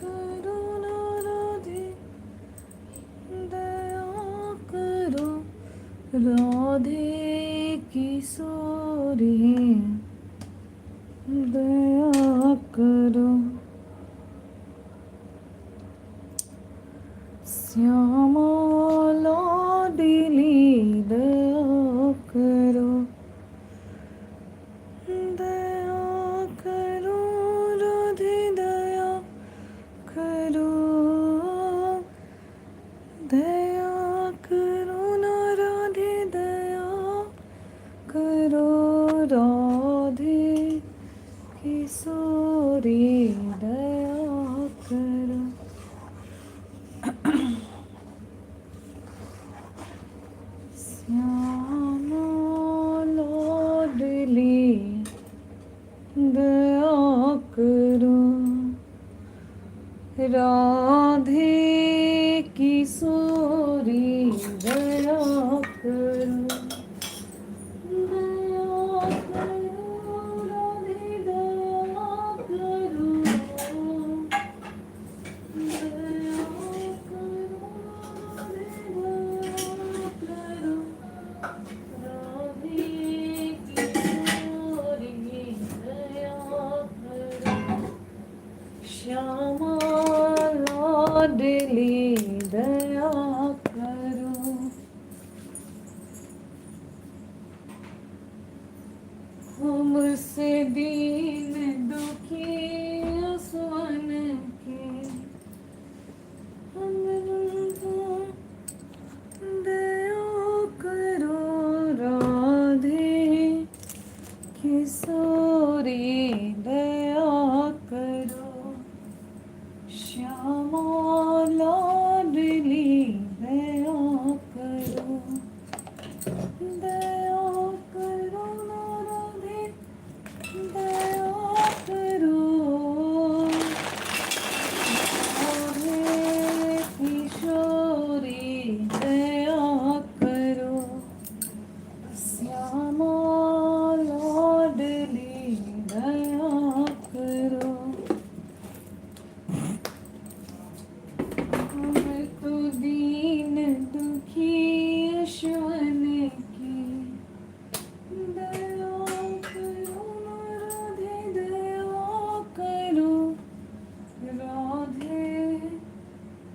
करुणा राधे दया करो राधे किशोरी दया करो श्यामा लाडली दया करो राधे दया करो दया करो ना राधे दया करो राधे किशोरी दया करो श्यामा लाडली दया करो राधे किशोरी दया करो दया करो राधे दया करो दया करो राधे किशोरी दया करो श्यामा लाडली दया करो हमसे दीन दुखी आसमान के हमको दया करो राधे किशोरी दया करो श्यामा लाडली दया करो दया करो ना राधे दया करो राधे किशोरी दया करो श्यामा लाडली दया करो हम तो दीन दुखी अश्वन की दया करो ना राधे दया करो राधे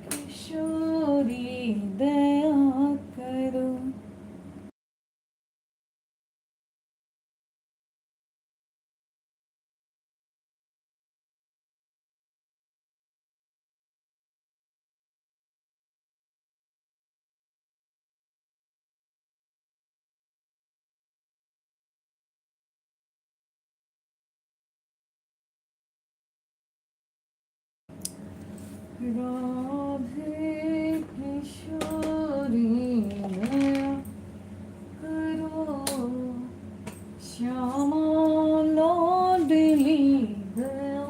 किशोरी दया करो राधे किशोरी दया करो श्यामा लाडली दया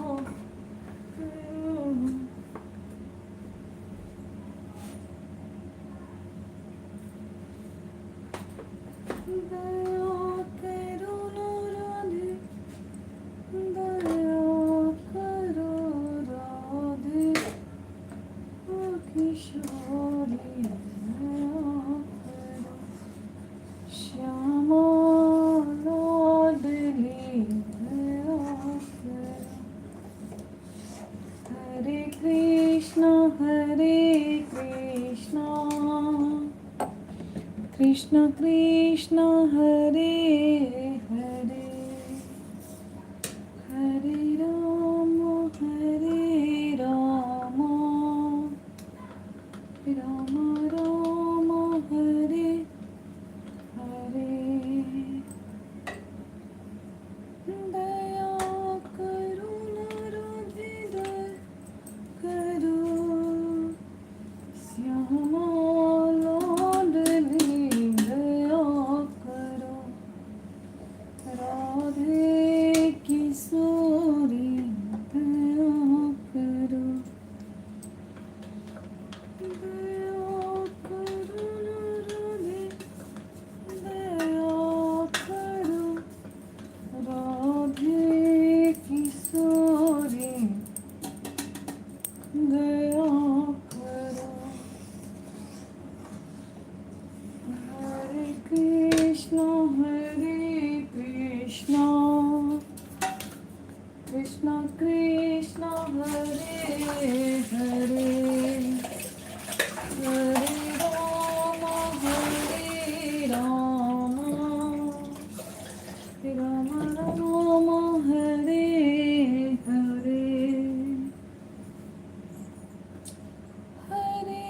करो दया करो ना राधे दया करो राधे किशोरी दया करो श्यामा लाडली दया करो हरे कृष्णा कृष्ण कृष्ण हरे हरे हरे राम राम राम हरे हरे दया करो ना राधे दया करो श्यामा लाडली दया करो हरे हरे राम राम राम हरे हरे हरे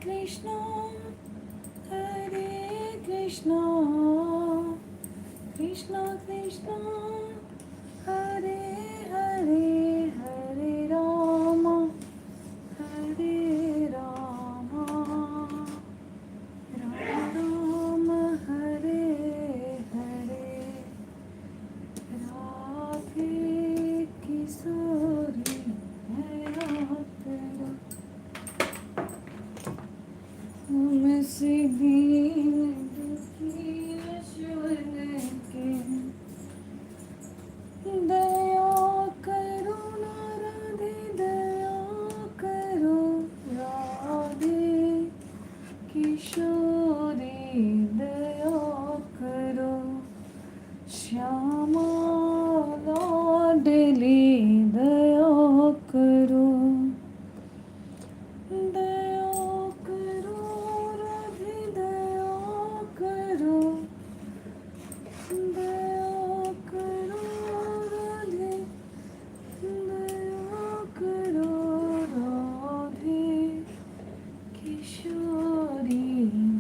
कृष्णा कृष्णा कृष्णा हरे हरे हरे राम राम हरे हरे राधे किशोरी तुमसे दीन दुखी अश्वन के दया करो ना राधे दया करो राधे किशोरी दया करो श्यामा लाडली दया करो राधे दया करो राधे दया करो राधे किशोरी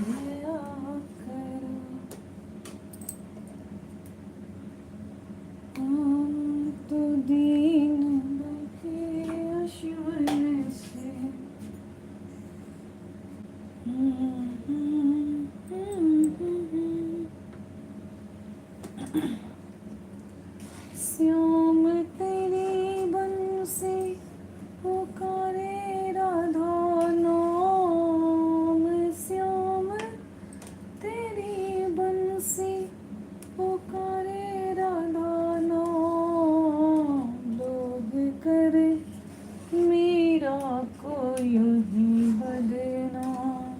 दया करो हम तो दीन दुखी अश्वन से श्याम तेरी बंसी पुकारे राधा नाम श्याम तेरी बंसी पुकारे राधा नाम लोग करे मेरा को यूं ही बदनाम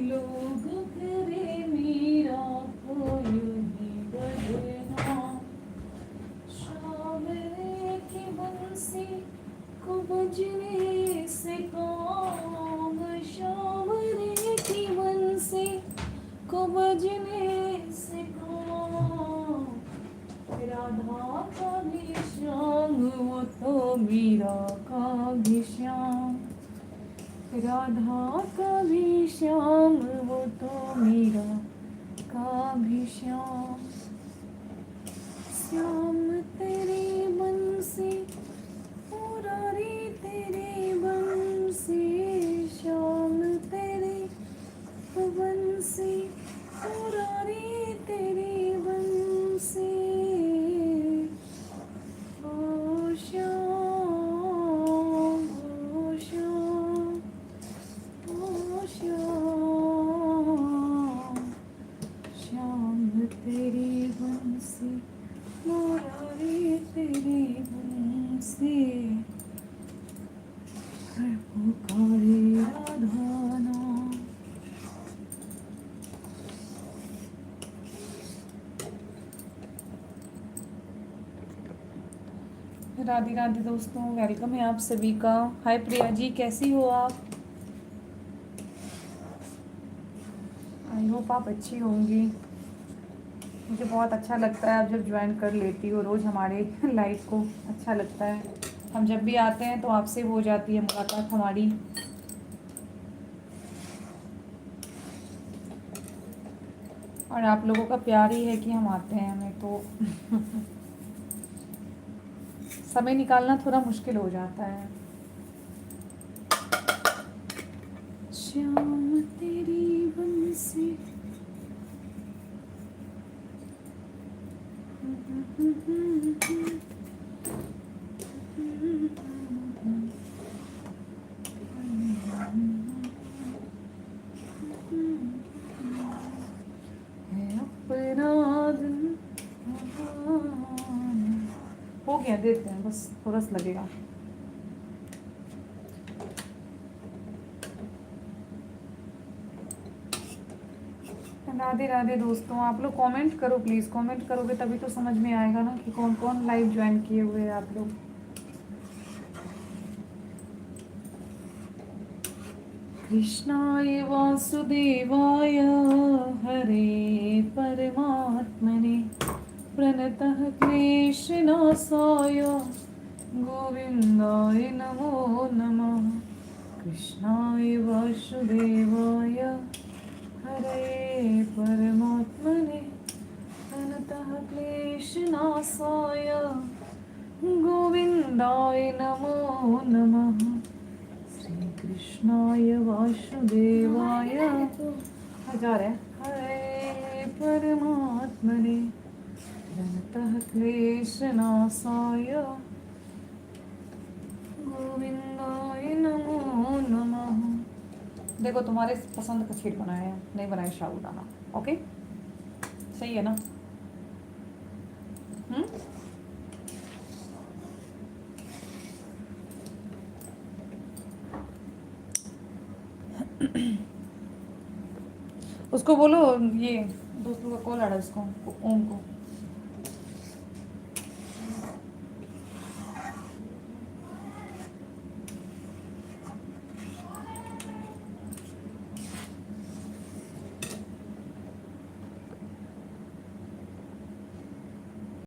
लोग करे मेरा को यूं ही बदनाम श्याम रे की बंसी को बजने से काम श्याम रे की बंसी को बजने से काम राधा का भी श्याम वो तो मीरा का भी श्याम राधा का भी श्याम वो तो मीरा का भी श्याम श्याम तेरी बंसी मुरारी तेरी बंसी श्याम तेरी बंसी मुरारी तेरी बंसी ओ श्याम ओ श्याम ओ श्याम श्याम तेरी बंसी मुरारी तेरी बंसी पुकारे राधा नाम राधे राधे दोस्तों, वेलकम है आप सभी का। हाय प्रिया जी, कैसी हो आप? आई होप आप अच्छी होंगी। मुझे बहुत अच्छा लगता है आप जब ज्वाइन कर लेती हो रोज़ हमारे लाइव को, अच्छा लगता है। हम जब भी आते हैं तो आपसे हो जाती है मुलाकात हमारी। और आप लोगों का प्यार ही है कि हम आते हैं, हमें तो समय निकालना थोड़ा मुश्किल हो जाता है। श्याम तेरी बंसी हो गया, देते हैं, बस थोड़ा सा लगेगा। राधे राधे दोस्तों, आप लोग कमेंट करो प्लीज़। कमेंट करोगे तभी तो समझ में आएगा ना कि कौन कौन लाइव ज्वाइन किए हुए हैं आप लोग। कृष्णाय वासुदेवाय हरे परमात्मने प्रणतः क्लेशनाशाय गोविन्दाय नमो नमः। कृष्णाय वासुदेवाय हरे परमात्मने प्रणतः क्लेशनाशाय गोविन्दाय नमो नमः। श्री कृष्णाय वासुदेवाय हजार है हरे परमात्मने प्रणतः क्लेशनाशाय गोविंदाय नमो नमः। देखो तुम्हारे पसंद का खीर बनाया है, नहीं बनाया साबूदाना। ओके सही है ना? उसको बोलो ये दोस्तों का कॉल आ रहा है उसको ओम को।